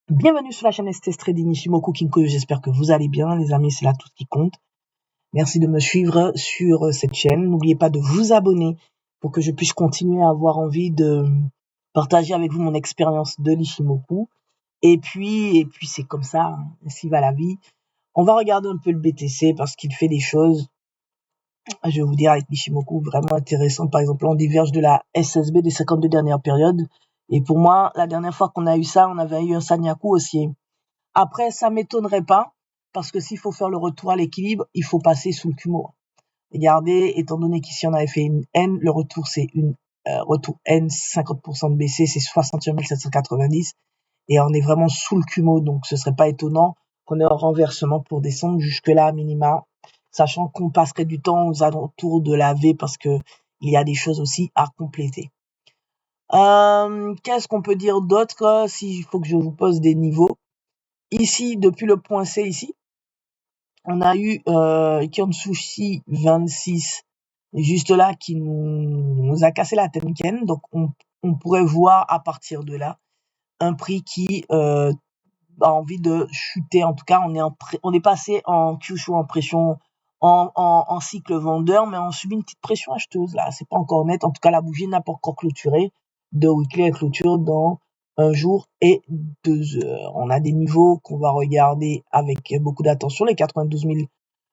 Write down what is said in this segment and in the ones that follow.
Bienvenue sur la chaîne STS Trading Ishimoku Kinkoyo, j'espère que vous allez bien les amis, c'est là tout ce qui compte. Merci de me suivre sur cette chaîne, n'oubliez pas de vous abonner pour que je puisse continuer à avoir envie de partager avec vous mon expérience de l'Ishimoku. Et puis c'est comme ça, ainsi va la vie. On va regarder un peu le BTC parce qu'il fait des choses, je vais vous dire avec l'Ishimoku, vraiment intéressantes. Par exemple, on diverge de la SSB des 52 dernières périodes. Et pour moi, la dernière fois qu'on a eu ça, on avait eu un Sanyaku haussier. Après, ça m'étonnerait pas, parce que s'il faut faire le retour à l'équilibre, il faut passer sous le Kumo. Regardez, étant donné qu'ici on avait fait une N, le retour c'est une retour N, 50% de BC, c'est 61 790, et on est vraiment sous le Kumo, donc ce serait pas étonnant qu'on ait un renversement pour descendre jusque-là à minima, sachant qu'on passerait du temps aux alentours de la V, parce que il y a des choses aussi à compléter. Qu'est-ce qu'on peut dire d'autre, s'il faut que je vous pose des niveaux? Ici, depuis le point C ici, on a eu Kyonsushi 26 juste là qui nous a cassé la Tenken. Donc on pourrait voir à partir de là un prix qui a envie de chuter. En tout cas, on est passé en Kyushu en pression en cycle vendeur, mais on subit une petite pression acheteuse là. C'est pas encore net. En tout cas, la bougie n'a pas encore clôturé. De weekly elle clôture dans un jour et 2 heures. On a des niveaux qu'on va regarder avec beaucoup d'attention. Les 92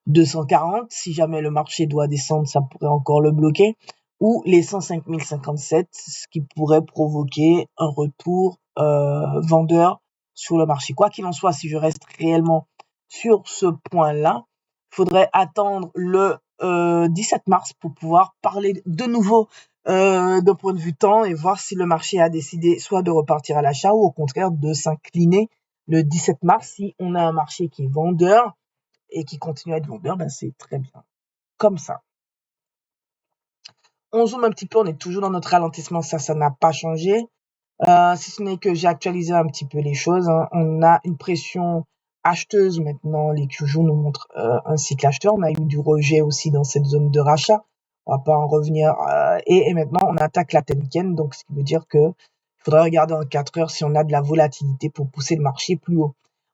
240. Si jamais le marché doit descendre, ça pourrait encore le bloquer. Ou les 105 057, ce qui pourrait provoquer un retour vendeur sur le marché. Quoi qu'il en soit, si je reste réellement sur ce point-là, il faudrait attendre le 17 mars pour pouvoir parler de nouveau d'un point de vue temps et voir si le marché a décidé soit de repartir à l'achat ou au contraire de s'incliner le 17 mars. Si on a un marché qui est vendeur et qui continue à être vendeur, ben c'est très bien. Comme ça. On zoome un petit peu, on est toujours dans notre ralentissement, ça n'a pas changé. Si ce n'est que j'ai actualisé un petit peu les choses. On a une pression acheteuse maintenant. Les QJ nous montrent un cycle acheteur. On a eu du rejet aussi dans cette zone de rachat. On va pas en revenir. Et maintenant, on attaque la Tenken. Donc, ce qui veut dire que il faudra regarder en 4 heures si on a de la volatilité pour pousser le marché plus haut.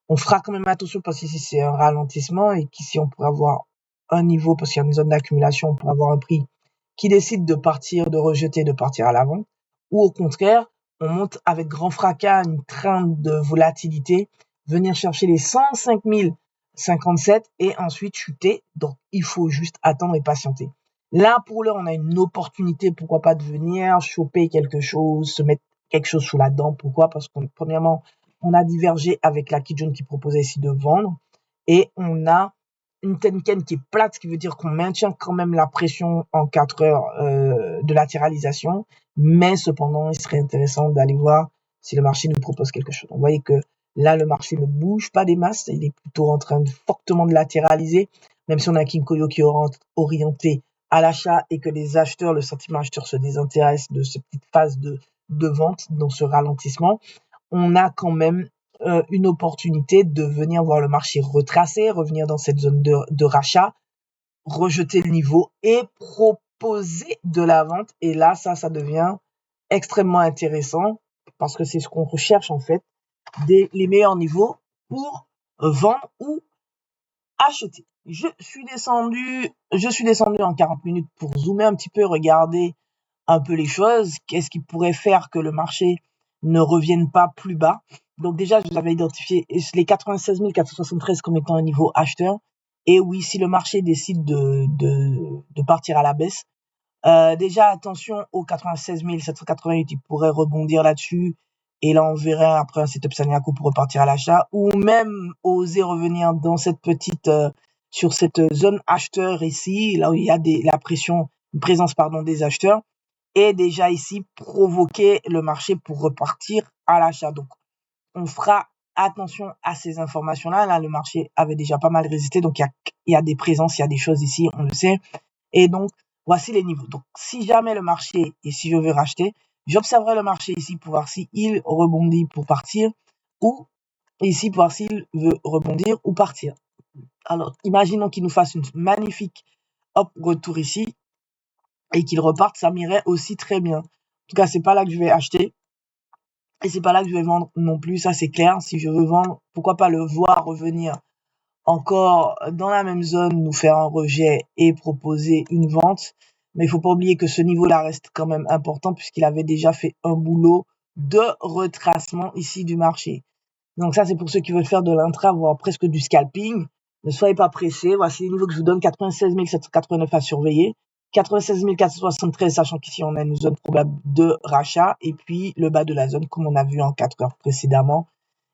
On fera quand même attention parce qu'ici, c'est un ralentissement et qu'ici, on pourrait avoir un niveau parce qu'il y a une zone d'accumulation. On pourrait avoir un prix qui décide de partir, de rejeter, de partir à l'avant. Ou au contraire, on monte avec grand fracas une crainte de volatilité, venir chercher les 105 057 et ensuite chuter. Donc, il faut juste attendre et patienter. Là, pour l'heure, on a une opportunité, pourquoi pas de venir choper quelque chose, se mettre quelque chose sous la dent. Pourquoi? Parce qu'on, premièrement, on a divergé avec la Kijun qui proposait ici de vendre et on a une Tenken qui est plate, ce qui veut dire qu'on maintient quand même la pression en 4 heures de latéralisation, mais cependant, il serait intéressant d'aller voir si le marché nous propose quelque chose. Vous voyez que là, le marché ne bouge pas des masses, il est plutôt en train de fortement de latéraliser, même si on a Kinkoyo qui est orienté à l'achat et que les acheteurs, le sentiment acheteur se désintéresse de cette petite phase de vente dans ce ralentissement. On a quand même une opportunité de venir voir le marché retracer, revenir dans cette zone de rachat, rejeter le niveau et proposer de la vente. Et là, ça devient extrêmement intéressant parce que c'est ce qu'on recherche en fait, les meilleurs niveaux pour vendre ou acheter. Je suis descendu en 40 minutes pour zoomer un petit peu, regarder un peu les choses. Qu'est-ce qui pourrait faire que le marché ne revienne pas plus bas? Donc déjà, je vous avais identifié les 96 473 comme étant un niveau acheteur. Et oui, si le marché décide de partir à la baisse, déjà attention aux 96 788, il pourrait rebondir là-dessus. Et là, on verrait après un setup Sanyaku pour repartir à l'achat, ou même oser revenir dans cette petite, sur cette zone acheteur ici, là où il y a la pression, une présence pardon des acheteurs, et déjà ici provoquer le marché pour repartir à l'achat. Donc, on fera attention à ces informations-là. Là, le marché avait déjà pas mal résisté, donc il y a des présences, il y a des choses ici, on le sait. Et donc, voici les niveaux. Donc, si jamais le marché, et si je veux racheter, j'observerai le marché ici pour voir s'il rebondit pour partir, ou ici pour voir s'il veut rebondir ou partir. Alors, imaginons qu'il nous fasse une magnifique retour ici, et qu'il reparte, ça m'irait aussi très bien. En tout cas, c'est pas là que je vais acheter. Et c'est pas là que je vais vendre non plus, ça c'est clair. Si je veux vendre, pourquoi pas le voir revenir encore dans la même zone, nous faire un rejet et proposer une vente. Mais il faut pas oublier que ce niveau-là reste quand même important puisqu'il avait déjà fait un boulot de retracement ici du marché. Donc ça, c'est pour ceux qui veulent faire de l'intra, voire presque du scalping. Ne soyez pas pressés. Voici les niveaux que je vous donne. 96 789 à surveiller. 96 473, sachant qu'ici, on a une zone probable de rachat. Et puis, le bas de la zone, comme on a vu en 4 heures précédemment,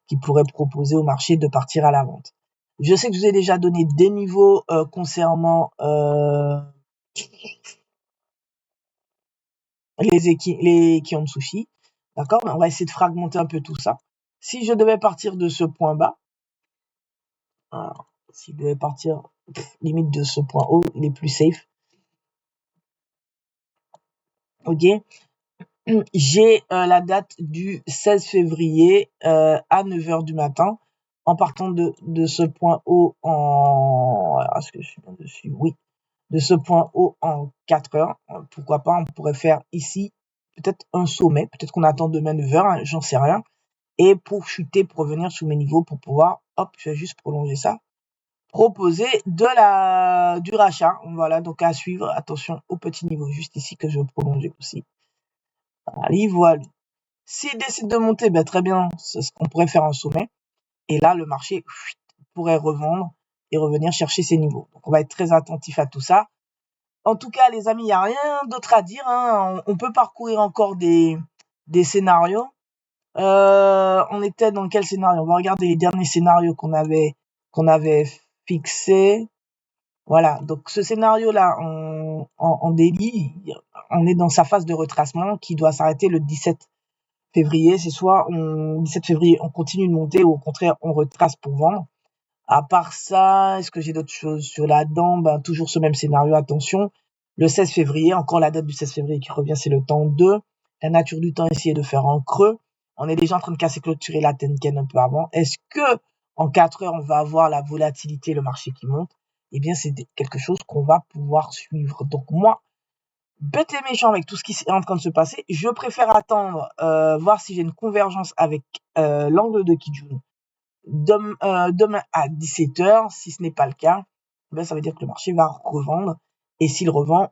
qui pourrait proposer au marché de partir à la vente. Je sais que je vous ai déjà donné des niveaux concernant les Kion-Sushi. D'accord? On va essayer de fragmenter un peu tout ça. Si je devais partir de ce point bas, alors, si je devais partir limite de ce point haut, il est plus safe. Ok? J'ai la date du 16 février à 9h du matin. En partant de ce point haut en... Est-ce que je suis bien dessus? Oui. De ce point haut en 4 heures. Pourquoi pas, on pourrait faire ici peut-être un sommet. Peut-être qu'on attend demain 9h, hein, j'en sais rien. Et pour chuter, pour revenir sous mes niveaux, pour pouvoir... Hop, je vais juste prolonger ça. Proposer du rachat. Voilà, donc à suivre. Attention au petit niveau juste ici que je vais prolonger aussi. Allez, voilà. S'il décide de monter, ben très bien, on pourrait faire un sommet. Et là, le marché pourrait revendre et revenir chercher ses niveaux. Donc, on va être très attentif à tout ça. En tout cas, les amis, il n'y a rien d'autre à dire. Hein. On peut parcourir encore des scénarios. On était dans quel scénario? On va regarder les derniers scénarios qu'on avait fixés. Voilà, donc ce scénario-là, en daily, on est dans sa phase de retracement qui doit s'arrêter le 17 février. C'est soit 17 février, on continue de monter ou au contraire, on retrace pour vendre. À part ça, est-ce que j'ai d'autres choses sur la dent? Ben, toujours ce même scénario, attention. Le 16 février, encore la date du 16 février qui revient, c'est le temps 2. La nature du temps ici est de faire un creux. On est déjà en train de casser clôturer la Tenken un peu avant. Est-ce que en 4 heures, on va avoir la volatilité, le marché qui monte? Eh bien, c'est quelque chose qu'on va pouvoir suivre. Donc moi, bête et méchant avec tout ce qui est en train de se passer, je préfère attendre, voir si j'ai une convergence avec l'angle de Kijun demain à 17h. Si ce n'est pas le cas, ben ça veut dire que le marché va revendre. Et s'il revend,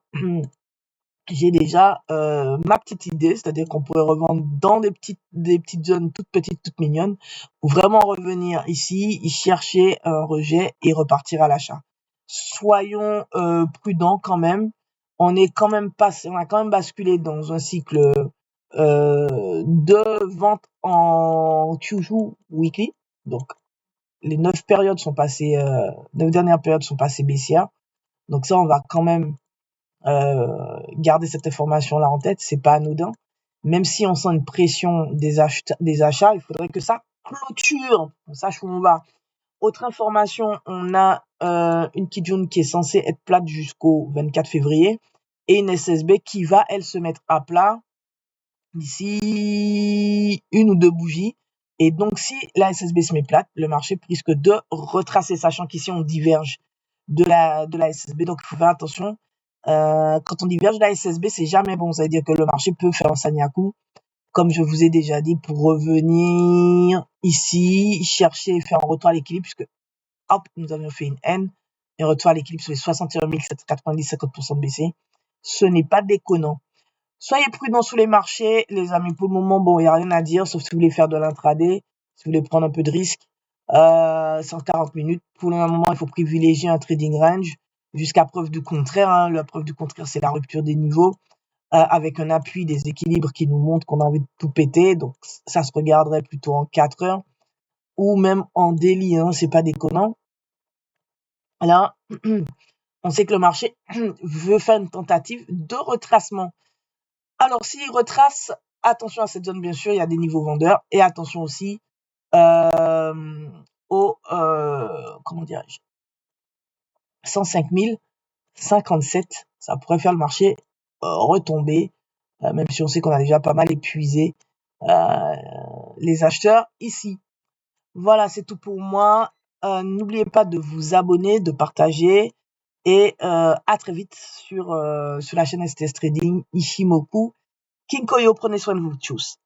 j'ai déjà ma petite idée, c'est-à-dire qu'on pourrait revendre dans des petites zones toutes petites, toutes mignonnes, ou vraiment revenir ici, y chercher un rejet et repartir à l'achat. Soyons prudents quand même. On a quand même basculé dans un cycle de vente en Kyushu weekly. Donc les 9 dernières périodes sont passées baissières. Donc ça, on va quand même garder cette information-là en tête, c'est pas anodin. Même si on sent une pression des achats, il faudrait que ça clôture, on sache où on va. Autre information, on a une Kijun qui est censée être plate jusqu'au 24 février et une SSB qui va, elle, se mettre à plat d'ici une ou deux bougies. Et donc, si la SSB se met plate, le marché risque de retracer, sachant qu'ici, on diverge de la SSB. Donc, il faut faire attention. Quand on diverge de la SSB, c'est jamais bon. Ça veut dire que le marché peut faire un Sanyaku, comme je vous ai déjà dit, pour revenir ici, chercher et faire un retour à l'équilibre, puisque, hop, nous avions fait une N, et un retour à l'équilibre sur les 61 790, 50% de baissé. Ce n'est pas déconnant. Soyez prudents sous les marchés, les amis. Pour le moment, bon, il n'y a rien à dire, sauf si vous voulez faire de l'intraday, si vous voulez prendre un peu de risque. 140 minutes. Pour le moment, il faut privilégier un trading range jusqu'à preuve du contraire. Hein. La preuve du contraire, c'est la rupture des niveaux avec un appui des équilibres qui nous montre qu'on a envie de tout péter. Donc, ça se regarderait plutôt en 4 heures ou même en daily. Hein, c'est pas déconnant. Là, on sait que le marché veut faire une tentative de retracement. Alors, s'il retrace, attention à cette zone, bien sûr, il y a des niveaux vendeurs. Et attention aussi au, comment dirais-je, 105 057. Ça pourrait faire le marché retomber, même si on sait qu'on a déjà pas mal épuisé les acheteurs ici. Voilà, c'est tout pour moi. N'oubliez pas de vous abonner, de partager. Et à très vite sur la chaîne STS Trading, Ishimoku. Kinkoyo, prenez soin de vous. Tchuss.